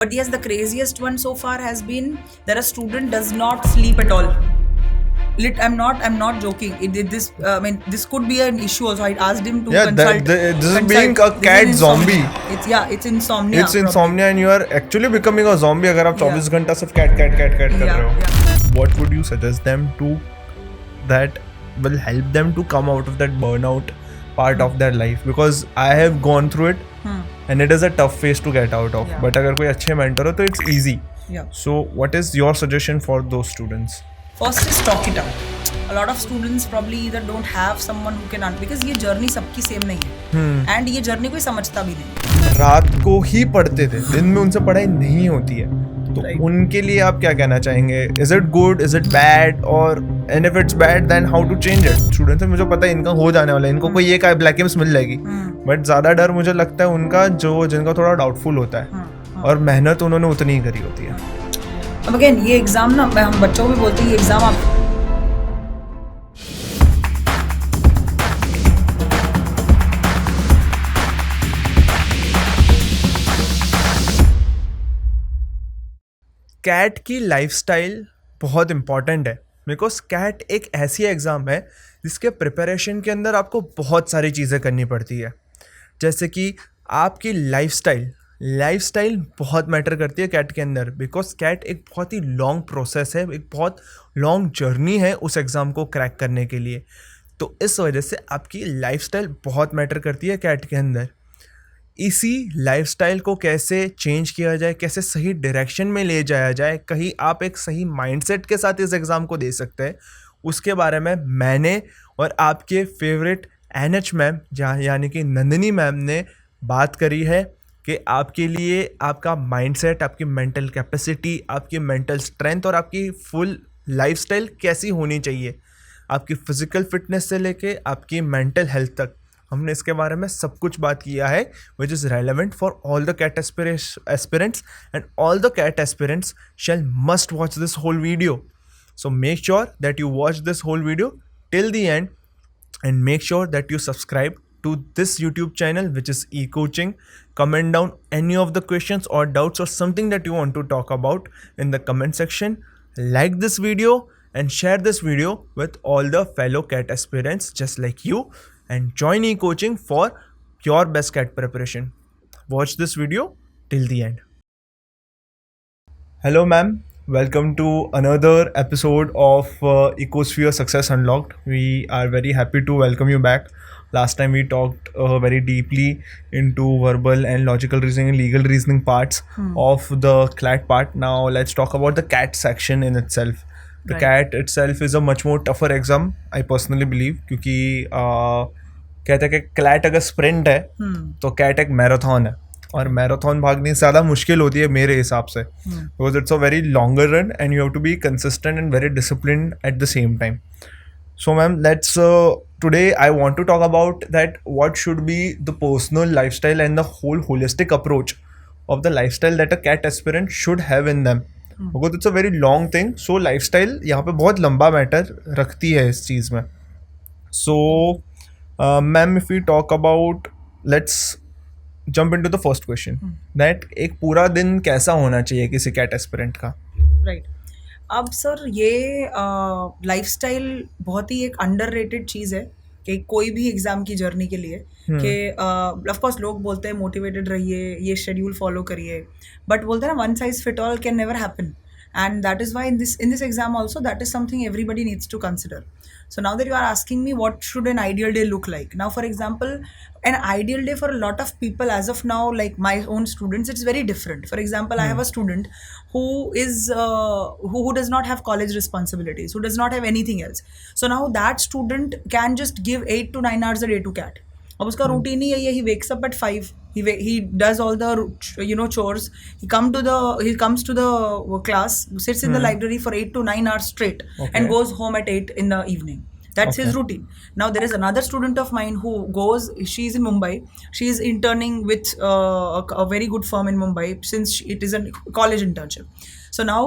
But yes, the craziest one so far has been that a student does not sleep at all. I'm not joking. This could be an issue also. I asked him to Yeah, consult. this is being Consult. a This is cat zombie. insomnia. It's insomnia It's probably. insomnia and you are actually becoming a zombie अगर आप Yeah. 24 घंटा सिर्फ cat cat cat cat कर रहे Yeah, हो. What would you suggest them to that will help them to come out of that burnout part of their life? Because I have gone through it and it is a tough phase to get out of. Yeah. But अगर कोई अच्छे mentor हो तो it's easy. Yeah. So what is your suggestion for those students? First is talk it out. A lot of students probably either don't have someone who can because ये journey सबकी same नहीं है and ये journey कोई समझता भी नहीं. रात को ही पढ़ते थे, दिन में उनसे पढ़ाई नहीं होती है, तो Right. उनके लिए आप क्या कहना चाहेंगे? Is it good, is it bad, और and if it's bad then how to change it? Students मुझे पता है इनका हो जाने वाला है, इनको कोई ये का ब्लैक एम्स मिल जाएगी, बट ज़्यादा डर मुझे लगता है उनका जो जिनका थोड़ा डाउटफुल होता है और मेहनत उन्होंने उतनी ही करी होती है. अब अगेन ये एग्जाम ना हम बच्चों को भी बोलते हैं ये एग्जाम आप कैट की लाइफस्टाइल बहुत इम्पॉर्टेंट है, बिकॉज कैट एक ऐसी एग्ज़ाम है जिसके प्रिपरेशन के अंदर आपको बहुत सारी चीज़ें करनी पड़ती है. जैसे कि आपकी लाइफस्टाइल बहुत मैटर करती है कैट के अंदर, बिकॉज कैट एक बहुत ही लॉन्ग प्रोसेस है, एक बहुत लॉन्ग जर्नी है उस एग्ज़ाम को क्रैक करने के लिए. तो इस वजह से आपकी लाइफस्टाइल बहुत मैटर करती है कैट के अंदर. इसी लाइफस्टाइल को कैसे चेंज किया जाए, कैसे सही डायरेक्शन में ले जाया जाए, कहीं आप एक सही माइंडसेट के साथ इस एग्ज़ाम को दे सकते हैं, उसके बारे में मैंने और आपके फेवरेट NH मैम यानी कि नंदिनी मैम ने बात करी है कि आपके लिए आपका माइंडसेट, आपकी मेंटल कैपेसिटी, आपकी मेंटल स्ट्रेंथ और आपकी फुल लाइफस्टाइल कैसी होनी चाहिए, आपकी फिजिकल फिटनेस से लेके आपकी मेंटल हेल्थ तक. हमने इसके बारे में सब कुछ बात किया है, which is relevant for all the CAT aspirants and all the CAT aspirants shall must watch this whole video. So make sure that you watch this whole video till the end and make sure that you subscribe to this YouTube channel, which is eCoaching. Comment down any of the questions or doubts or something that you want to talk about in the comment section. Like this video and share this video with all the fellow CAT aspirants just like you, and join eCoaching for your best CAT preparation. Watch this video till the end. Hello ma'am, welcome to another episode of Ecosphere Success Unlocked. We are very happy to welcome you back. Last time we talked very deeply into verbal and logical reasoning and legal reasoning parts of the CLAT part. Now let's talk about the CAT section in itself. The Right. CAT itself is a much more tougher exam, I personally believe, क्योंकि कहते हैं कि CLAT अगर sprint है तो CAT एक marathon है, और मैराथन भागनी ज़्यादा मुश्किल होती है मेरे हिसाब से, because it's a very longer run and you have to be consistent and very discipline at the same time. So ma'am, let's today I want to talk about that what should be the personal lifestyle and the whole holistic approach of the lifestyle that a CAT aspirant should have in them, because it's a very long thing. So lifestyle यहाँ पे बहुत लंबा matter रखती है इस चीज़ में. So ma'am, if we talk about, let's jump into the first question, that एक पूरा दिन कैसा होना चाहिए किसी CAT aspirant का? राइट. अब सर ये लाइफस्टाइल बहुत ही एक अंडररेटेड चीज़ है कि कोई भी एग्ज़ाम की जर्नी के लिए कि ऑफ कोर्स लोग बोलते हैं मोटिवेटेड रहिए, ये शेड्यूल फॉलो करिए, बट बोलते हैं ना one size fit all can never happen. And that is why in this exam also, that is something everybody needs to consider. So now that you are asking me what should an ideal day look like, now for example, an ideal day for a lot of people as of now, like my own students, it's very different. For example, I have a student who is who does not have college responsibilities, who does not have anything else. So now that student can just give 8 to 9 hours a day to CAT. अब उसका routine ही है, he wakes up at 5, he does all the chores, he comes to the class, sits in the library for 8 to 9 hours straight, and goes home at 8 in the evening. That's his routine. Now there is another student of mine who she is in Mumbai, she is interning with a very good firm in Mumbai, since it is a college internship. So now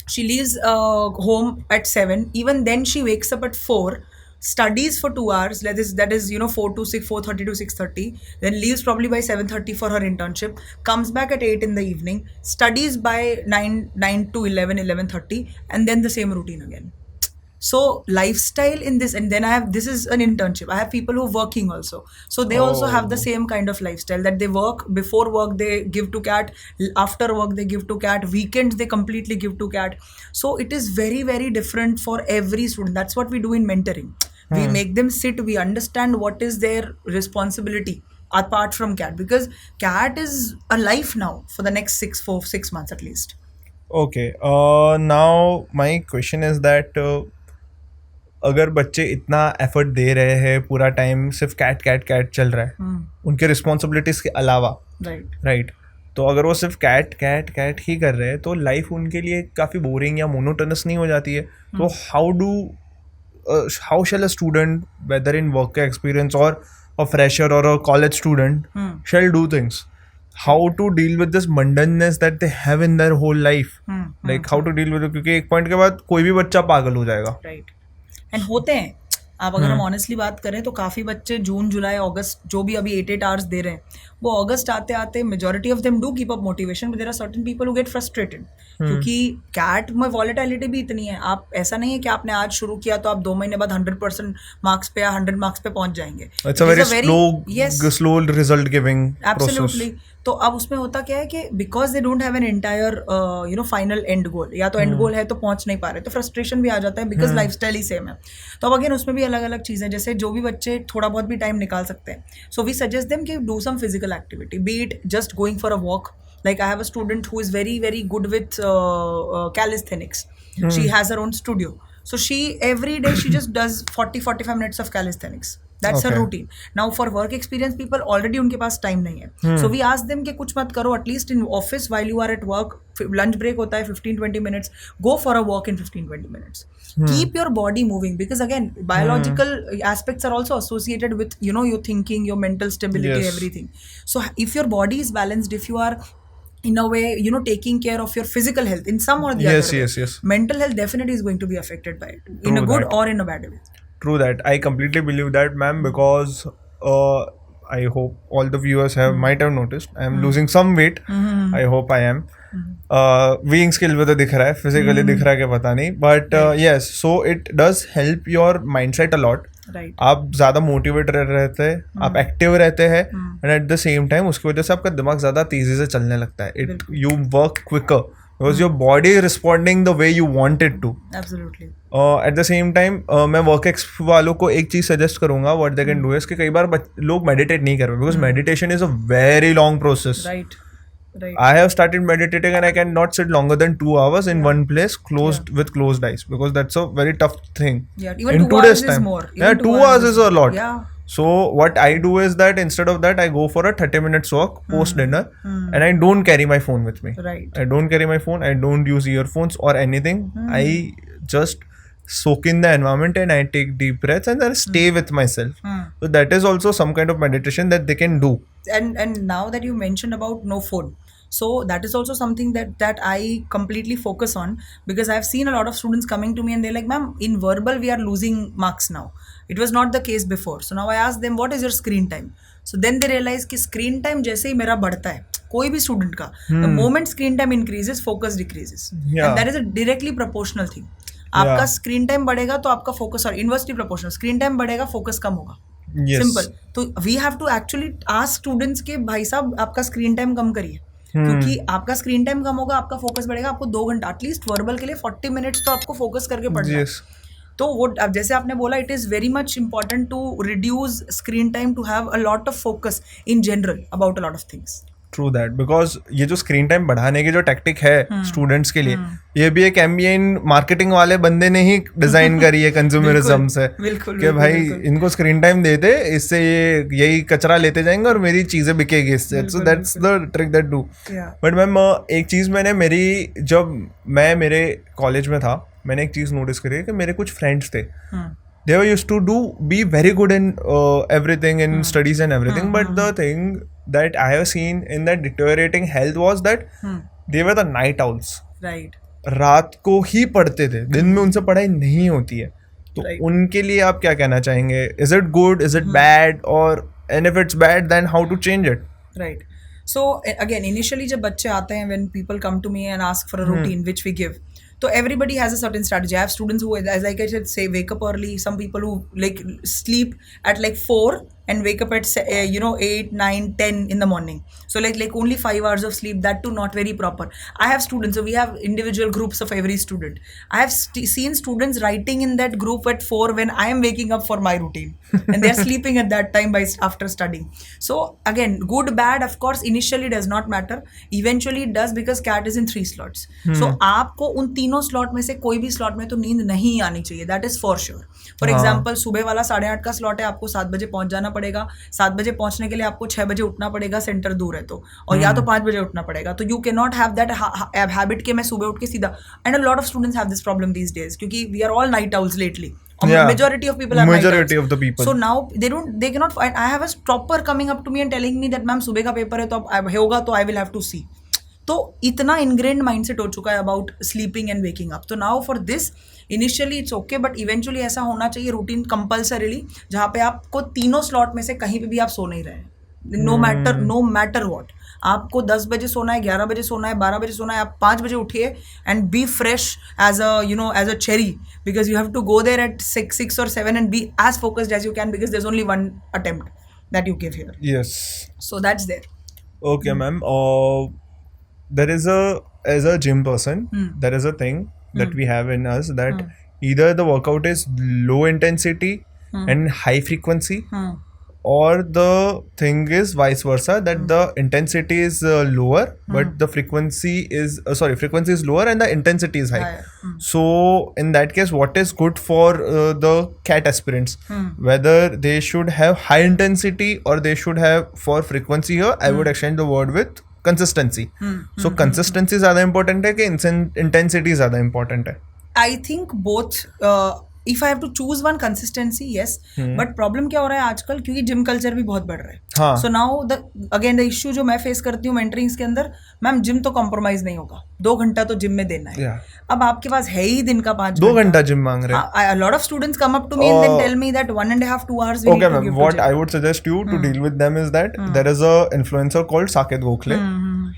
she leaves home at 7, even then she wakes up at 4, studies for 2 hours, that is 4 to 6, 4:30 to 6:30, then leaves probably by 7:30 for her internship, comes back at 8 in the evening, studies by 9 to 11, 11:30, and then the same routine again. So lifestyle in this, and then this is an internship, I have people who are working also, so they also have the Oh. same kind of lifestyle, that they work, before work they give to cat, after work they give to cat, weekends they completely give to cat. So it is very, very different for every student. That's what we do in mentoring. We make them sit, we understand what is their responsibility apart from cat, because cat is a life now for the next 6 months at least. Okay. Now my question is that अगर बच्चे इतना effort दे रहे हैं, पूरा time सिर्फ cat cat cat चल रहा है उनके रिस्पॉन्सिबिलिटीज के अलावा, राइट राइट, तो अगर वो सिर्फ कैट कैट कैट ही कर रहे हैं तो लाइफ उनके लिए काफ़ी बोरिंग या मोनोटोनस नहीं हो जाती है? तो how shall a student, whether in work का एक्सपीरियंस और अ फ्रेशर और a college student, shall do things, how to deal with this mundaneness that they have in their whole life, like how to deal with, क्योंकि एक point के बाद कोई भी बच्चा पागल हो जाएगा. राइट. एंड होते हैं, आप अगर हम ऑनेस्टली बात करें तो काफ़ी बच्चे जून जुलाई अगस्त जो भी अभी 8 आवर्स दे रहे हैं, वो अगस्त आते आते majority of them do keep up motivation, but there are certain people who get frustrated, क्योंकि कैट में वॉलेटिलिटी भी इतनी है. आप ऐसा नहीं है कि आपने आज शुरू किया तो आप 2 महीने बाद 100% मार्क्स पे या 100 मार्क्स पे पहुंच जाएंगे. It's a very slow result giving process. Absolutely. तो अब उसमें होता क्या है कि because they don't have an entire final end goal, या तो एंड गोल है तो पहुंच नहीं पा रहे, तो फ्रस्ट्रेशन भी आ जाता है, बिकॉज लाइफस्टाइल ही सेम है. तो अब अगेन उसमें भी अलग अलग चीज़ें, जैसे जो भी बच्चे थोड़ा बहुत भी टाइम निकाल सकते हैं, सो वी सजेस्ट देम कि do some physical activity, be it just going for a walk. Like I have a student who is very, very good with calisthenics. She has her own studio. So she every day she just does 40-45 minutes of calisthenics. That's her routine. Now for work experience people already उनके पास time नहीं है. So we ask them कि कुछ मत करो, at least in office while you are at work, lunch break होता है 15-20 minutes, go for a walk in 15-20 minutes. Keep your body moving, because again biological aspects are also associated with your thinking, your mental stability, everything. So if your body is balanced, if you are in a way taking care of your physical health in some or the other way, yes, mental health definitely is going to be affected by it, in a good or in a bad way. True that. I completely believe that, ma'am, because I hope all the viewers might have noticed I am losing some weight. I hope I am. Being skill में तो दिख रहा है, physically दिख रहा है कि पता नहीं, but yes, so it does help your mindset a lot. Right. आप ज़्यादा मोटिवेट रहते हैं, आप एक्टिव रहते हैं, and eight the same time उसकी वजह से आपका दिमाग ज़्यादा तेज़ी से चलने लगता है. It you work quicker because your body responding the way you want it to. Absolutely. At the same time मैं वर्क एक्स वालों को एक चीज़ सजेस्ट करूंगा, what they can do is कि कई बार लोग मेडिटेट नहीं कर रहे, because meditation is a very long process. Right. I have started meditating and I cannot sit longer than 2 hours in one place with closed eyes, because that's a very tough thing. Yeah, even in 2 today's hours is time. more. Yeah, Even 2 hours is a lot. Yeah. So what I do is that instead of that I go for a 30 minutes walk post dinner, and I don't carry my phone with me. Right. I don't carry my phone, I don't use earphones or anything. I just soak in the environment and I take deep breaths and then stay with myself. So that is also some kind of meditation that they can do. And now that you mentioned about no phone, so that is also something that I completely focus on, because I've seen a lot of students coming to me and they're like, ma'am, in verbal we are losing marks now. It was not the case before. So now I ask them, what is your screen time? So then they realize कि screen time जैसे ही मेरा बढ़ता है, कोई भी student का, the moment screen time increases, focus decreases. Yeah. And that is a directly proportional thing. आपका screen time बढ़ेगा तो आपका फोकस, और इनवर्सली प्रोपोर्शनल, स्क्रीन टाइम बढ़ेगा फोकस कम होगा. सिंपल. तो we have to actually ask students के भाई साहब आपका स्क्रीन टाइम कम करिए, क्योंकि आपका स्क्रीन टाइम कम होगा, आपका फोकस बढ़ेगा. आपको 2 घंटा एटलीस्ट वर्बल के लिए 40 मिनट्स तो आपको फोकस करके पढ़ना है. तो वो अब जैसे आपने बोला, it is very much important to reduce screen time, to have a lot of focus in general about a lot of things. True that, because ये जो स्क्रीन टाइम बढ़ाने की जो टैक्टिक है स्टूडेंट्स के लिए, ये भी एक MBA इन मार्केटिंग वाले बंदे ने ही डिजाइन करी है कंज्यूमरिज्म से, कि भाई इनको स्क्रीन टाइम देते, इससे ये यही कचरा लेते जाएंगे और मेरी चीज़ें बिकेगी इससे. So that's the trick that do. But ma'am एक चीज़ मैंने जब मैं मेरे कॉलेज में था, मैंने एक चीज़ नोटिस करी है कि मेरे कुछ फ्रेंड्स थे, they were used to be very good in everything, in studies and everything, but the thing that I have seen in that deteriorating health was that they were the night owls. Right. रात को ही पढ़ते थे, दिन में उनसे पढ़ाई नहीं होती है. तो Right. उनके लिए आप क्या कहना चाहेंगे? Is it good, is it bad, और and if it's bad then how to change it? Right. So again, initially जब बच्चे आते हैं, when people come to me and ask for a routine which we give, so everybody has a certain strategy. I have students who, as like I said, say wake up early. Some people who like sleep at like 4 and wake up at 8, 9, 10 in the morning. So like only 5 hours of sleep. That too not very proper. I have students. So we have individual groups of every student. I have seen students writing in that group at 4 when I am waking up for my routine, and they are sleeping at that time by after studying. So again, good bad of course initially does not matter. Eventually it does, because CAT is in 3 slots. So आपको उन तीनों slot में से कोई भी slot में तो नींद नहीं आनी चाहिए. That is for sure. For example सुबह वाला 8:30 का स्लॉट है, आपको 7 बजे पहुंच जाना पड़ेगा. 7 बजे पहुंचने के लिए आपको 6 बजे उठना पड़ेगा, सेंटर दूर है तो, और या तो 5 बजे उठना पड़ेगा. तो you can not have that habit के मैं सुबह उठ के सीधा. And a lot of students have this problem these days, क्योंकि we are all night owls lately. Yeah. Majority of people are night Majority owls. of the people. So now they cannot find. I have a stopper coming up to me and telling me that ma'am सुबह का paper है तो अब होगा तो I will have to see. तो इतना ingrained mindset हो चुका है about sleeping and waking up. तो now for this initially it's okay, but eventually ऐसा होना चाहिए रूटीन कंपल्सरीली, जहाँ पे आपको तीनों स्लॉट में से कहीं पे भी आप सो नहीं रहे. No matter what. आपको 10 बजे सोना है, 11 बजे सोना है, 12 बजे सोना है, आप 5 बजे उठिए and be fresh as a cherry, because you have to go there at 6 or 7 and be as focused as you can, because there's only one attempt that you give here. Yes. So that's there. Okay, ma'am. There is as a gym person, there is a thing that we have in us that either the workout is low intensity and high frequency, or the thing is vice versa, that the intensity is lower but the frequency is frequency is lower and the intensity is high. So in that case, what is good for the CAT aspirants, whether they should have high intensity or they should have for frequency? Here I would exchange the word with consistency. So consistency ज़्यादा important है कि intensity ज़्यादा important है? I think both. If I have to choose one, consistency, yes. But problem क्या हो रहा है आजकल, क्योंकि जिम कल्चर भी बहुत बढ़ रहा है. हाँ. So now again the issue जो मैं फेस करती हूँ मेंटरिंग्स के अंदर, मैम जिम तो कॉम्प्रोमाइज नहीं होगा, 2 घंटा तो जिम में देना है. अब आपके पास है ही दिन का 5 2 घंटा जिम मांग रहे हैं. A lot of students come up to me and then tell me that 1.5 2 hours we need to give to what gym. I would suggest you to deal with them is that there is a influencer called Saket Gokhale.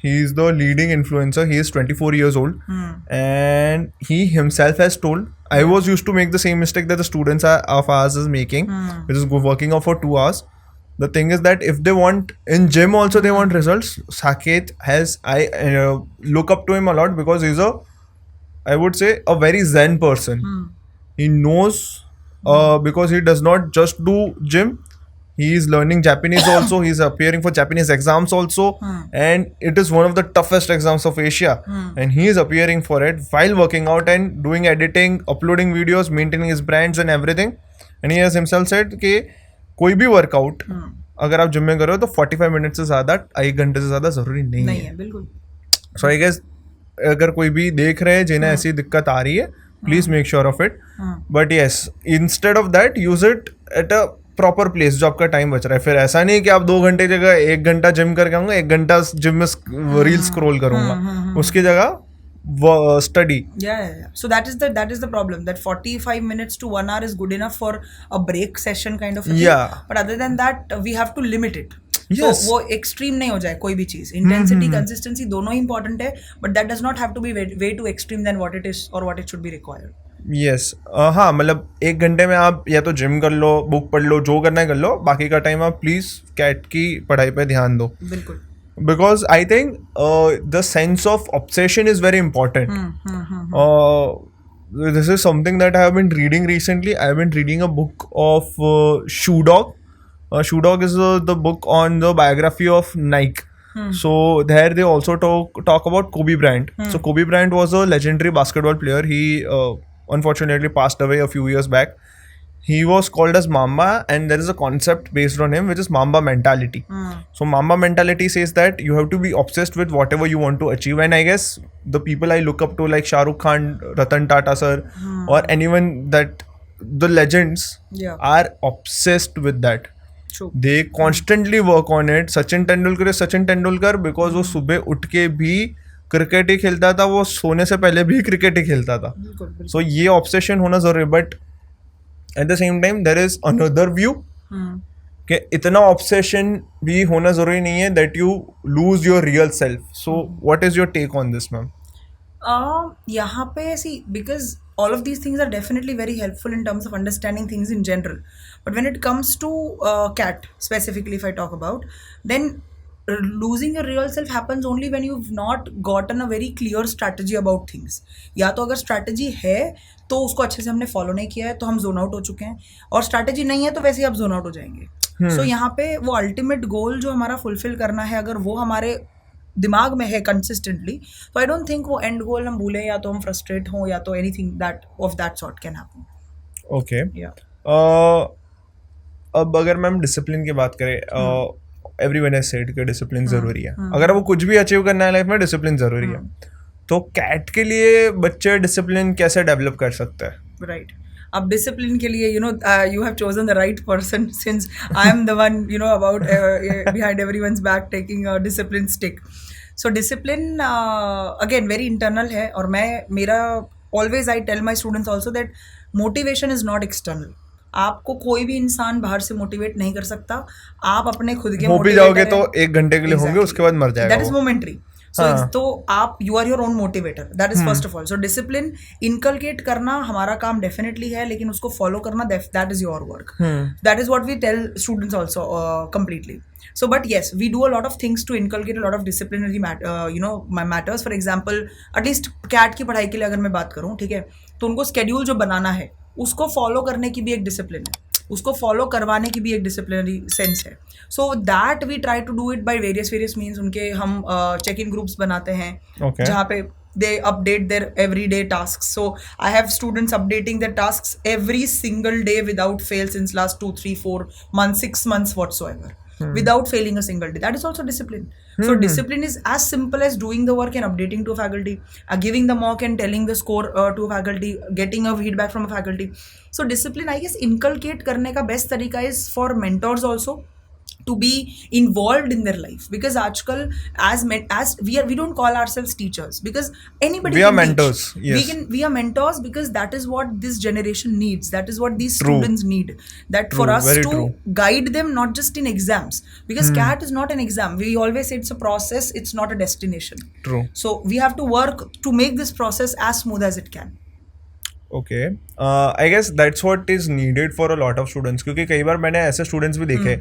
He is the leading influencer. He is 24 years old, and he himself has told, I was used to make the same mistake that the students of ours is making, which is working out for 2 hours. The thing is that if they want in gym also they want results, Saket has, I look up to him a lot because he's I would say a very zen person. He knows because he does not just do gym. He is learning Japanese also. He is appearing for Japanese exams also, and it is one of the toughest exams of Asia. And he is appearing for it while working out and doing editing, uploading videos, maintaining his brands and everything. And he has himself said कि कोई भी workout अगर आप gym में कर रहे हो तो 45 मिनट से ज़्यादा 1 घंटे से ज़्यादा ज़रूरी नहीं है. बिल्कुल. सो आई गेस अगर कोई भी देख रहे हैं जिन्हें ऐसी दिक्कत आ रही है, please make sure of it. But yes, instead of that use it at a proper place जो आपका टाइम बच रहा है. फिर ऐसा नहीं कि आप 2 घंटे जगह 1 घंटा जिम करके आऊंगा, 1 घंटा जिम में रील स्क्रॉल करूंगा, उसकी जगह study. Yeah. So that is the problem, that 45 minutes to 1 hour is good enough for a break session kind of a thing. Yeah. But other than that we have to limit it. Yes. So वो extreme नहीं हो जाए कोई भी चीज. Intensity, consistency दोनों ही important है, but that does not have to be way too extreme than what it is or what it should be required. Yes. हाँ, मतलब 1 घंटे में आप या तो जिम कर लो, बुक पढ़ लो, जो करना है कर लो, बाकी का टाइम आप प्लीज कैट की पढ़ाई पे ध्यान दो. बिल्कुल. Because I think the sense of obsession is very important. This is something that I have been reading recently. I have been reading a book of Shoe Dog. Shoe Dog is the book on the biography of Nike. So there they also talk about Kobe Bryant. So Kobe Bryant was a legendary basketball player. He unfortunately passed away a few years back. He was called as Mamba, and there is a concept based on him which is Mamba mentality. So Mamba mentality says that you have to be obsessed with whatever you want to achieve. And I guess the people I look up to, like Shah Rukh Khan, Ratan Tata sir, or anyone that the legends are obsessed with that. True. They constantly work on it. Sachin Tendulkar because वो सुबह उठ के भी cricket ही खेलता था, वो सोने से पहले भी क्रिकेट ही खेलता था. So ये ऑब्सेशन होना जरूरी है. But at the same time there is another view कि इतना ऑब्सेशन भी होना जरूरी नहीं है that you lose your real self. So what is your take on this ma'am? यहाँ पे ऐसी because all of these things are definitely very helpful in terms of understanding things in general, but when it comes to cat specifically, if I talk about, then losing your real self happens only when you've not gotten a very clear strategy about things. या तो अगर strategy है तो उसको अच्छे से हमने follow नहीं किया है तो हम zone out हो चुके हैं, और strategy नहीं है तो वैसे ही आप zone out हो जाएंगे. So यहाँ पे वो ultimate goal जो हमारा fulfill करना है, अगर वो हमारे दिमाग में है कंसिस्टेंटली, तो आई डोंट थिंक वो एंड गोल हम भूलें या तो हम फ्रस्ट्रेट हों या तो anything that of that sort can happen. Okay. या अब अगर मैम डिसिप्लिन की बात करें, एवरीवन हैज सेड कि डिसिप्लिन ज़रूरी है. अगर वो कुछ भी अचीव करना है लाइफ में, डिसिप्लिन ज़रूरी है. तो कैट के लिए बच्चे डिसिप्लिन कैसे डेवलप कर सकते हैं? राइट. अब डिसिप्लिन के लिए you have chosen the right person, since I am the one about behind everyone's back taking a discipline stick. So discipline again very internal है, और मेरा always I tell my students also that motivation is not external. आपको कोई भी इंसान बाहर से motivate नहीं कर सकता, आप अपने खुद के हो भी जाओगे तो 1 घंटे के लिए होंगे, उसके बाद मर जाएगा. That is momentary. तो आप you are your own motivator, that is first of all. So discipline inculcate करना हमारा काम डेफिनेटली है, लेकिन उसको फॉलो करना that is your work. That is what we tell students also completely. So but yes, we do a lot of things to inculcate a lot of disciplinary matters. For example, at least CAT की पढ़ाई के लिए अगर मैं बात करूँ, ठीक है, तो उनको स्केड्यूल जो बनाना है उसको फॉलो करने की भी एक डिसिप्लिन है, उसको फॉलो करवाने की भी एक डिसिप्लिनरी सेंस है. So that we try to do it by various means. उनके हम चेक इन ग्रुप्स बनाते हैं, जहाँ पे they update their everyday tasks. So I have students updating their tasks every single day without fail since last 2, 3, 4 months, 6 months whatsoever, without failing a single day. That is also discipline. So discipline is as simple as doing the work and updating to a faculty, giving the mock and telling the score to a faculty, getting a feedback from a faculty. So discipline, I guess, inculcate करने का best तरीका is for mentors also to be involved in their life, because आजकल as we don't call ourselves teachers, because anybody we can are mentors teach. yes. we are mentors because that is what this generation needs, that is what these students need, that for us to guide them not just in exams, because CAT is not an exam. We always say it's a process, it's not a destination. True. So we have to work to make this process as smooth as it can. Okay. I guess that's what is needed for a lot of students, क्योंकि कई बार मैंने ऐसे students भी देखे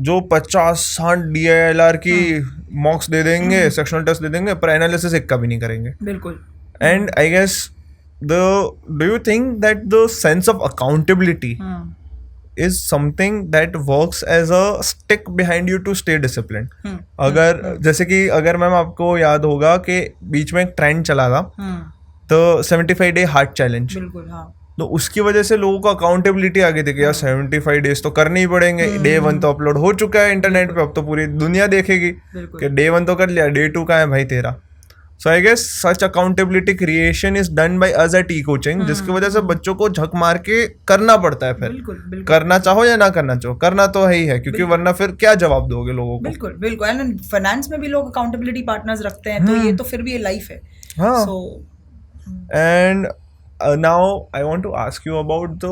जो 50-60 DILR की मॉक्स दे देंगे, sectional test दे देंगे, पर एनालिसिस एक का भी नहीं करेंगे. बिल्कुल. And I guess do you think that the sense of accountability is something that works as a stick behind you to stay discipline? अगर जैसे कि अगर मैम आपको याद होगा कि बीच में एक ट्रेंड चला था, तो 75 डे हार्ट चैलेंज. बिल्कुल. हाँ. तो उसकी वजह से लोगों को अकाउंटेबिलिटी आ गई थी कि यार 75 डेज तो करने ही पड़ेंगे. डे 1 तो अपलोड हो चुका है इंटरनेट पे, अब तो पूरी दुनिया देखेगी कि डे 1 तो कर लिया, डे 2 का है भाई तेरा. So I guess such accountability creation is done by us at E coaching, जिसकी वजह से बच्चों को झक मार के करना पड़ता है. फिर करना चाहो या ना करना चाहो, करना तो है ही है, क्योंकि वरना फिर क्या जवाब दोगे लोगों को? बिल्कुल बिल्कुल. एंड फाइनेंस में भी लोग अकाउंटेबिलिटी पार्टनर्स रखते हैं, तो ये तो फिर भी ये लाइफ है. हाँ. And now I want to ask you about the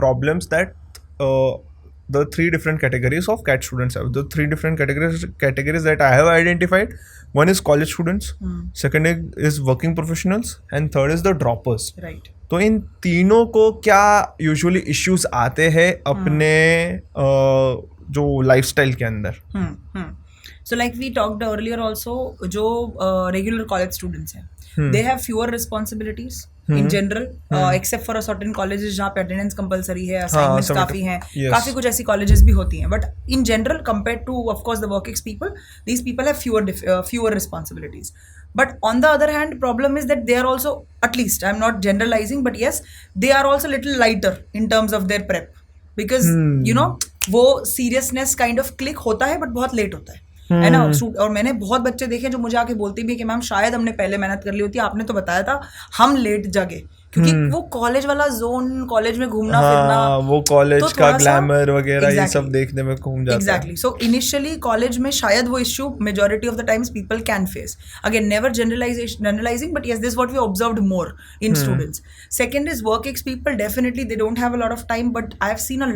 problems that the 3 different categories of CAT students have. The 3 different categories that I have identified. One is college students, second is working professionals, and third is the droppers. Right. तो इन तीनों को क्या usually issues आते हैं अपने जो lifestyle के अंदर? So like we talked earlier also, जो regular college students हैं, they have fewer responsibilities in general, except for a certain colleges जहाँ पे attendance compulsory है, assignments काफ़ी हैं, काफ़ी कुछ ऐसी colleges भी होती हैं, but in general compared to of course the work ex people, these people have fewer responsibilities. But on the other hand, problem is that they are also, at least I'm not generalizing, but yes, they are also little lighter in terms of their prep, because वो seriousness kind of click होता है but बहुत late होता है. है ना. और मैंने बहुत बच्चे देखे जो मुझे आके बोलते भी है कि मैम शायद हमने पहले मेहनत कर ली होती, आपने तो बताया था, हम लेट जगे क्योंकि वो कॉलेज वाला जोन, कॉलेज में घूमना फिरना, हाँ, वो तो कॉलेज का थोड़ा सा ग्लैमर वगैरह ये सब एग्जैक्टली देखने में घूम जाता है. एग्जैक्टली. सो इनिशियली कॉलेज में शायद वो issue majority of the times people can face. Again never generalising, but yes, this is what we observed more in students. Second is work ex people. Definitely they don't have a lot of time, but I have seen a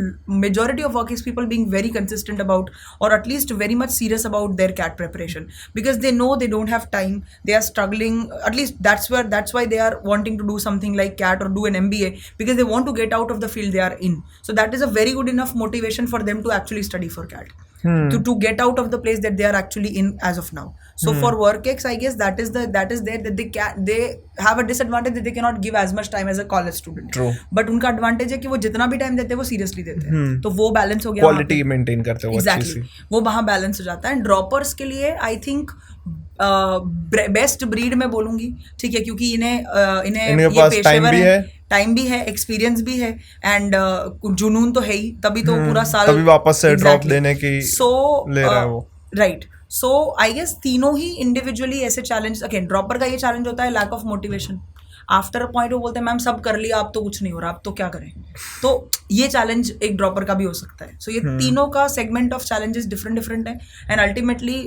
majority of work ex people being very consistent about, or at least very much serious about their CAT preparation, because they know they don't have time, they are struggling. At least that's why they are wanting to do something like CAT or do an MBA, because they want to get out of the field they are in. So that is a very good enough motivation for them to actually study for CAT. To get out of the place that they are actually in as of now. So for work-ex, I guess that is there, that they have a disadvantage that they cannot give as much time as a college student. True. But उनका advantage है कि वो जितना भी time देते हैं वो seriously देते हैं, तो वो balance हो गया. क्वालिटी मेंटेन करते हो अच्छी Exactly. सी. वो वहाँ balance हो जाता है. ड्रॉपर्स के लिए I think बेस्ट ब्रीड में बोलूंगी, ठीक है, क्योंकि इन्हें इनके ये पास टाइम पेशेवर भी है, है, टाइम भी है, एक्सपीरियंस भी है, एंड जुनून तो है ही, तभी तो पूरा साल तभी वापस से ड्रॉप देने की ले रहा है वो. राइट. सो आई गेस तीनों ही इंडिविजुअली ऐसे चैलेंज. अगेन ड्रॉपर का ये चैलेंज होता है lack of motivation. After a point वो बोलते हैं मैम सब कर लिया, अब तो कुछ नहीं हो रहा, अब तो क्या करें. तो ये चैलेंज एक ड्रॉपर का भी हो सकता है. सो ये तीनों का सेगमेंट ऑफ चैलेंजेस डिफरेंट है, and ultimately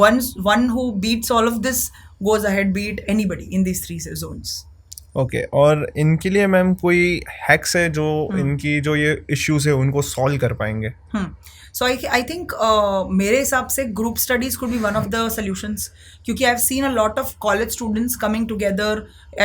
one who beats all of this goes ahead beat anybody in these three zones. Okay. और इनके लिए मैम कोई हैक्स है जो इनकी जो ये इश्यूज है उनको सॉल्व कर पाएंगे? So I think मेरे हिसाब से group studies could be one of the solutions, क्योंकि I've seen a lot of college students coming together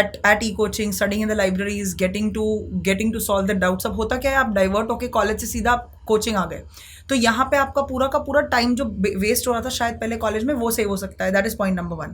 at e-coaching, studying in the libraries, getting to solve the doubts. अब होता क्या है, आप divert होके कॉलेज से सीधा कोचिंग आ गए, तो यहाँ पे आपका पूरा का पूरा टाइम जो वेस्ट हो रहा था शायद पहले कॉलेज में, वो सेव हो सकता है. That is point number 1.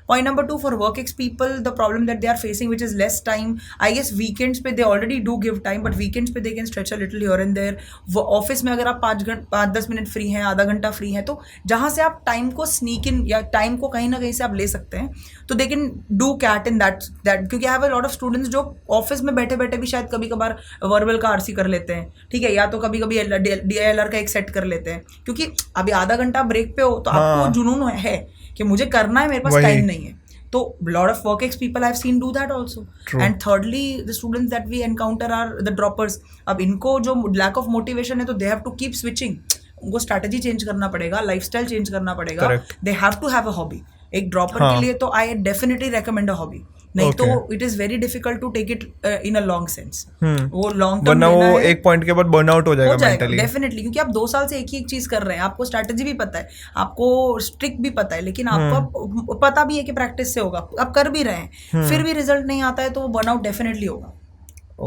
Point number 2, for work ex people the problem that they are facing which is less time. I guess weekends पे they already do give time, but weekends पे they can stretch a little here and there. वो office में अगर आप 5-10 minute free हैं, आधा घंटा free हैं, तो जहाँ से आप टाइम को स्नीक इन या टाइम को कहीं ना कहीं से आप ले सकते हैं, तो they can do CAT in that. क्योंकि I have a lot of students जो ऑफिस में बैठे बैठे भी शायद कभी कभार वर्बल का आरसी कर लेते हैं, ठीक है, या तो कभी कभी DILR का एक सेट कर लेते हैं, क्योंकि अभी आधा घंटा ब्रेक पे हो तो आपको जुनून है कि मुझे करना है, मेरे पास टाइम नहीं है. तो lot of work-ex people I've seen do that also. True. And thirdly, the students that we encounter are the droppers. अब इनको जो lack of motivation है, तो they have to keep switching. उनको strategy change करना पड़ेगा, lifestyle change करना पड़ेगा. Correct. They have to have a hobby. एक ड्रॉपर के लिए तो I definitely recommend a hobby. नहीं तो it is very difficult to take it in a long sense. वो लॉन्ग टर्म, वरना वो एक पॉइंट के बाद बर्नआउट हो जाएगा मेंटली. डेफिनेटली, क्योंकि आप 2 साल से एक ही एक चीज कर रहे हैं, आपको स्ट्रैटेजी भी पता है, आपको ट्रिक भी पता है, लेकिन आपको पता भी है कि प्रैक्टिस से होगा, आप कर भी रहे हैं, फिर भी रिजल्ट नहीं आता है, तो वो बर्नआउट डेफिनेटली होगा.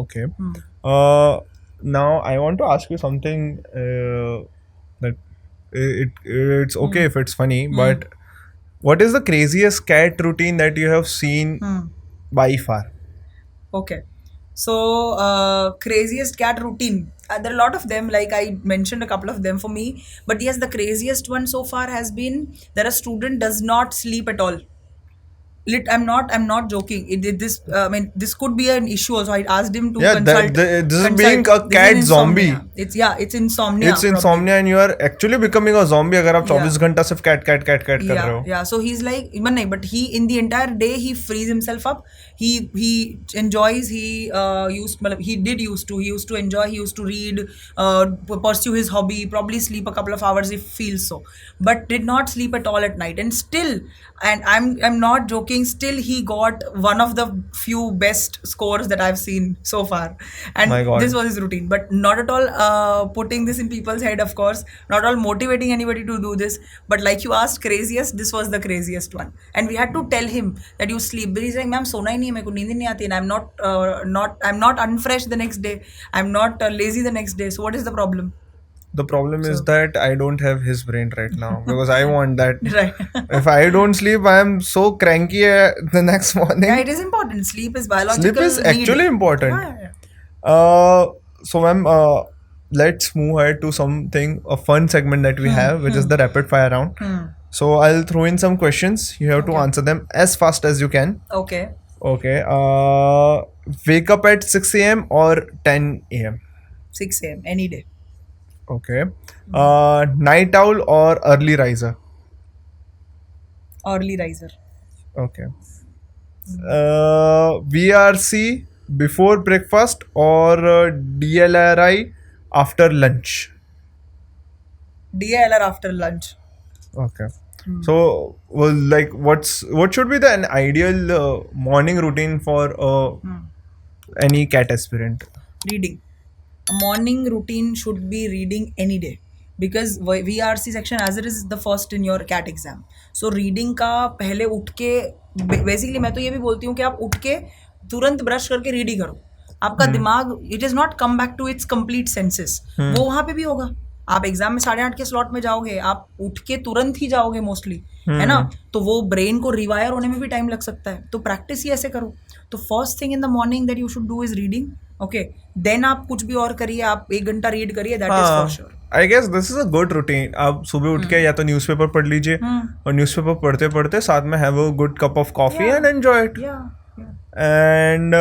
Okay. Now I want to ask you something that it's okay if it's funny, but what is the craziest cat routine that you have seen by far? Okay. So, craziest cat routine. There are a lot of them, like I mentioned a couple of them for me. But yes, the craziest one so far has been that a student does not sleep at all. I'm not joking. This could be an issue also. I asked him to consult. This is being a cat zombie. It's insomnia. It's insomnia, and you are actually becoming a zombie अगर आप 24 घंटा सिर्फ cat कर रहे हो. Yeah. So he's like, even nahi, but he in the entire day he frees himself up. He enjoys. He used to enjoy. He used to read, pursue his hobby. Probably sleep a couple of hours if feels so, but did not sleep at all at night. And still, and I'm not joking. Still, he got one of the few best scores that I've seen so far. And this was his routine. But not at all putting this in people's head, of course. Not all motivating anybody to do this. But like you asked, craziest, this was the craziest one. And we had to tell him that you sleep. But he's like, ma'am, sona hi nahi hai, meko neend nahi aati. And I'm not unfresh the next day. I'm not lazy the next day. So what is the problem? The problem is that I don't have his brain right now, because I want that. Right. If I don't sleep, I am so cranky the next morning. Yeah, it is important. Sleep is biological. Sleep is actually important. Yeah. So ma'am, let's move ahead to something, a fun segment that we have, which is the rapid fire round. So I'll throw in some questions. You have to answer them as fast as you can. Okay. Wake up at 6 a.m. or 10 a.m.? 6 a.m. any day. Okay. Night owl or early riser? Early riser. Okay. VRC before breakfast और DLRI after lunch. DLR after lunch. Okay. So, well, like, what should be the an ideal morning routine for any CAT aspirant? Reading. A morning routine should be reading any day, because VRC section as it is the first in your CAT exam. So reading का पहले उठ के, basically मैं तो ये भी बोलती हूँ कि आप उठ के तुरंत ब्रश करके रीड ही करो. आपका दिमाग it is not come back to its complete senses. वो वहां पे भी होगा. आप एग्जाम में 8:30 के स्लॉट में जाओगे, आप उठ के तुरंत ही जाओगे मोस्टली, है ना. तो वो ब्रेन को रिवायर होने में भी टाइम लग सकता है. तो प्रैक्टिस ही ऐसे करो. तो first thing in the morning that you should do is reading. Okay, then आप कुछ भी और करिए, आप 1 घंटा रीड करिए, that is for sure. I guess this is a good routine. आप सुबह उठ के या तो न्यूज़पेपर पढ़ लीजिए, और न्यूज़पेपर पढ़ते पढ़ते साथ में have a good cup of coffee and enjoy it. And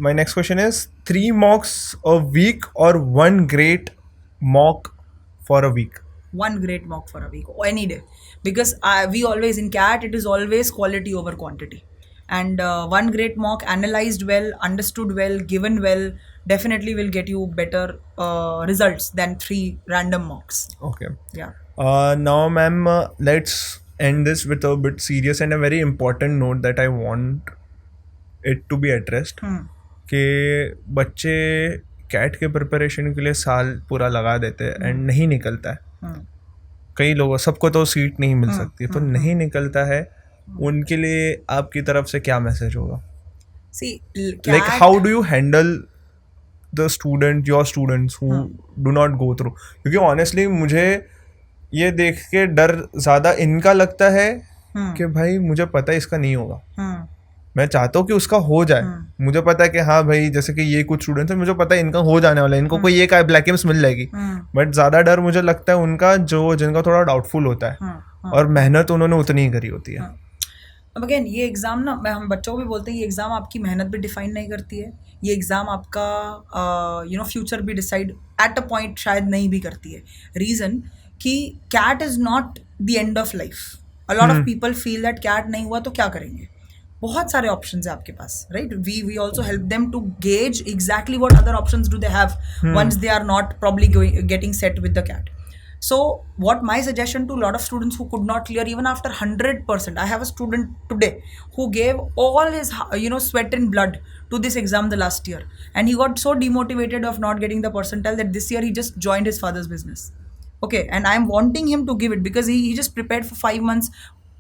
my next question is 3 mocks a week or 1 great mock for a week. One great mock for a week or any day, because we always in CAT it is always quality over quantity, and one great mock analyzed well, understood well, given well, definitely will get you better results than 3 random mocks. Okay. Yeah. Now, ma'am, let's end this with a bit serious and a very important note that I want it to be addressed. कि बच्चे cat के preparation के लिए साल पूरा लगा देते हैं एंड नहीं निकलता है. कई लोगों, सबको तो सीट नहीं मिल सकती, तो नहीं निकलता है. उनके लिए आपकी तरफ से क्या मैसेज होगा? See, like how do you handle the your students who do not go through? क्योंकि honestly मुझे ये देख के डर ज़्यादा इनका लगता है कि भाई मुझे पता है इसका नहीं होगा. मैं चाहता हूँ कि उसका हो जाए. मुझे पता है कि हाँ भाई, जैसे कि ये कुछ स्टूडेंट्स हैं, मुझे पता है इनका हो जाने वाला है, इनको कोई एक ब्लैक एम्स मिल जाएगी. बट ज़्यादा डर मुझे लगता है उनका जिनका थोड़ा डाउटफुल होता है, और मेहनत उन्होंने उतनी ही करी होती है. अब अगेन ये एग्ज़ाम ना, हम बच्चों को भी बोलते हैं ये एग्ज़ाम आपकी मेहनत भी डिफाइन नहीं करती है. ये एग्ज़ाम आपका फ्यूचर भी डिसाइड एट अ पॉइंट शायद नहीं भी करती है. रीज़न कि CAT is not the end of life. A lot of people feel that CAT नहीं हुआ तो क्या करेंगे. बहुत सारे ऑप्शंस है आपके पास, right. We also help them to gauge exactly what other options do they have once they are not probably getting set with the CAT. So what my suggestion to a lot of students who could not clear even after 100%, I have a student today who gave all his sweat and blood to this exam the last year, and he got so demotivated of not getting the percentile that this year he just joined his father's business. Okay, and I'm wanting him to give it because he just prepared for 5 months,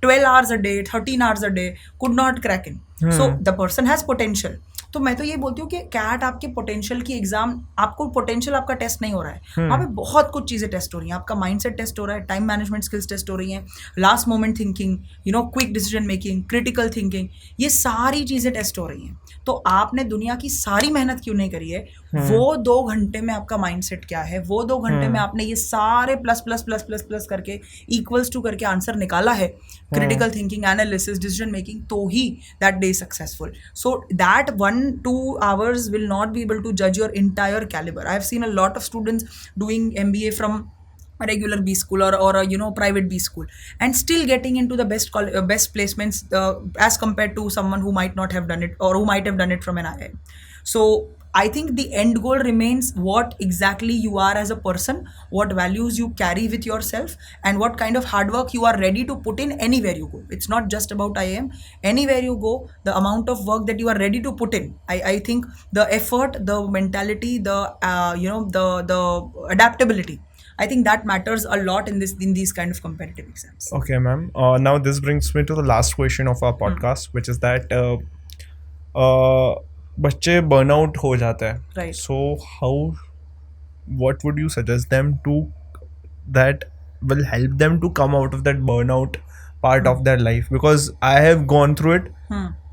12 hours a day, 13 hours a day, could not crack in. So the person has potential. तो मैं तो ये बोलती हूँ कि cat आपके potential की exam, आपको पोटेंशियल आपका टेस्ट नहीं हो रहा है. वहाँ पे बहुत कुछ चीज़ें टेस्ट हो रही हैं. आपका माइंडसेट टेस्ट हो रहा है, टाइम मैनेजमेंट स्किल्स टेस्ट हो रही हैं, last moment thinking, quick decision making, critical thinking, ये सारी चीज़ें टेस्ट हो रही हैं. तो आपने दुनिया की सारी मेहनत क्यों नहीं करी है? वो 2 घंटे में आपका माइंडसेट क्या है, वो 2 घंटे में आपने ये सारे plus plus plus plus plus करके इक्वल्स टू करके आंसर निकाला है, critical thinking, analysis, decision making, तो ही that day is successful. So that 1-2 hours will not be able to judge your entire caliber. I have seen a lot of students doing MBA from a regular B school or a private B school and still getting into the best placements as compared to someone who might not have done it or who might have done it from an IIM. So I think the end goal remains what exactly you are as a person, what values you carry with yourself, and what kind of hard work you are ready to put in anywhere you go. It's not just about IIM. Anywhere you go, the amount of work that you are ready to put in, I think the effort, the mentality, the adaptability, I think that matters a lot in these kind of competitive exams. Okay, ma'am. Now this brings me to the last question of our podcast, which is that बच्चे burnout हो जाता है. Right. So what would you suggest them to that will help them to come out of that burnout part of their life? Because I have gone through it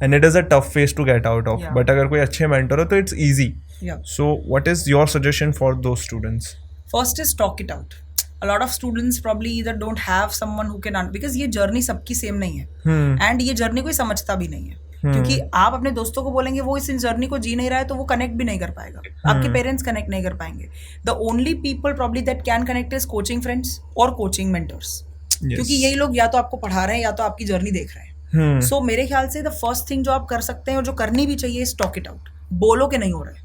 and it is a tough phase to get out of. Yeah. But अगर कोई अच्छे mentor हो तो it's easy. Yeah. So what is your suggestion for those students? First is talk it out. A lot of students probably either don't have someone who can because ये journey सबकी same नहीं है, and ये journey कोई समझता भी नहीं है. क्योंकि आप अपने दोस्तों को बोलेंगे वो इस जर्नी को जी नहीं रहा है तो वो कनेक्ट भी नहीं कर पाएगा. आपके पेरेंट्स कनेक्ट नहीं कर पाएंगे. The only people probably that can connect is coaching friends और कोचिंग मेंटर्स. क्योंकि यही लोग या तो आपको पढ़ा रहे हैं या तो आपकी जर्नी देख रहे हैं. सो मेरे ख्याल से द फर्स्ट थिंग जो आप कर सकते हैं और जो करनी भी चाहिए इज टॉक इट आउट. बोलो कि नहीं हो रहा है,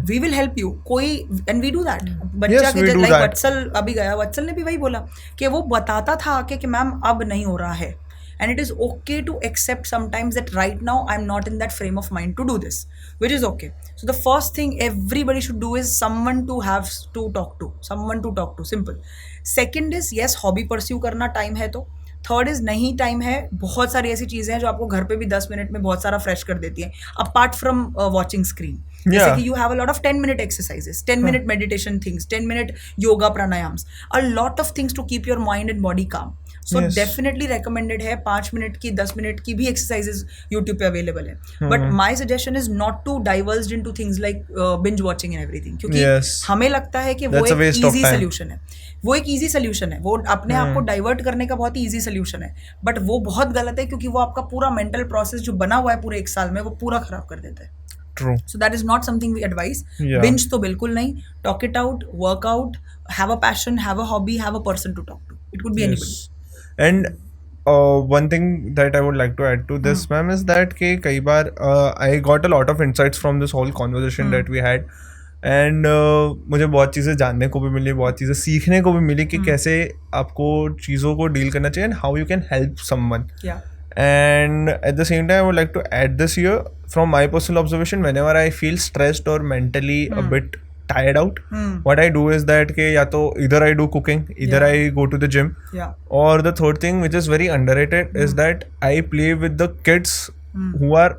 वी विल हेल्प यू। कोई एंड वी डू दैट। बच्चा Yes, we के do लाइक that. वत्सल अभी गया, वत्सल ने भी वही बोला कि वो बताता था आके कि मैम अब नहीं हो रहा है, and it is okay to accept sometimes that right now I'm not in that frame of mind to do this, which is okay. So the first thing everybody should do is someone to have to talk to, someone to talk to, simple. Second is yes, hobby pursue करना time है तो। Third is नहीं time है, बहुत सारी ऐसी चीजें हैं जो आपको घर पे भी 10 मिनट में बहुत सारा फ्रेश कर देती हैं अपार्ट फ्रॉम वॉचिंग स्क्रीन। जैसे Yeah. कि you have a lot of 10-minute exercises, 10-minute meditation things, 10-minute yoga pranayams, a lot of things to keep your mind and body calm. So Yes. definitely recommended है 5 minute की 10 minute की भी exercises YouTube पे available है। But my suggestion is not to diverge into things like binge watching and everything, क्योंकि Yes. हमें लगता है कि वो That's a एक waste of easy time. Solution है, वो एक ईजी सोल्यूशन है, वो अपने आप को डाइवर्ट करने का बहुत ही ईजी सोल्यूशन है, बट वो बहुत गलत है क्योंकि वो आपका पूरा मेंटल प्रोसेस जो बना हुआ है पूरे एक साल में वो पूरा खराब कर देता है। True. So that is not something we advise. Yeah. Binge तो बिल्कुल नहीं, talk it out, work out, have a passion, have a hobby, have a person to talk to. It could be anybody. Yes. And one thing that I would like to add to this, ma'am, is that कि कई बार I got a lot of insights from this whole conversation that we had, and मुझे बहुत चीज़ें जानने को भी मिली, बहुत चीज़ें सीखने को भी मिली कि कैसे आपको चीज़ों को डील करना चाहिए and how you can help someone. Yeah. And at the same time, I would like to add this here from my personal observation. Whenever I feel stressed or mentally a bit tired out, what I do is that कि या तो either I do cooking, either I go to the gym, Yeah. or the third thing which is very underrated is that I play with the kids who are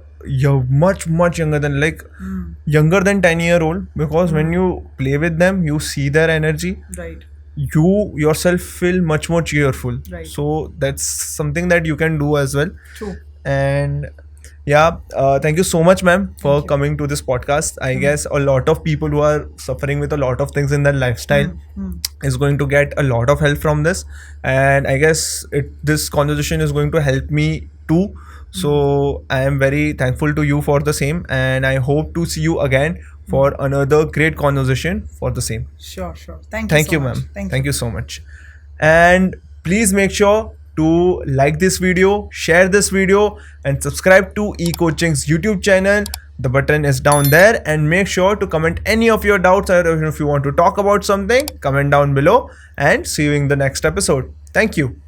much younger than younger than 10-year-old, because when you play with them, you see their energy, Right. you yourself feel much more cheerful. Right. So that's something that you can do as well. True. And yeah, thank you so much, ma'am, for Thank you. coming to this podcast. I guess a lot of people who are suffering with a lot of things in their lifestyle is going to get a lot of help from this, and I guess this conversation is going to help me too. So I am very thankful to you for the same, and I hope to see you again for another great conversation for the same. Sure, sure. Thank Thank you you, so ma'am. much. Thank you so much. And please make sure to like this video, share this video, and subscribe to eCoaching's YouTube channel. The button is down there, and make sure to comment any of your doubts, or if you want to talk about something, comment down below, and see you in the next episode. Thank you.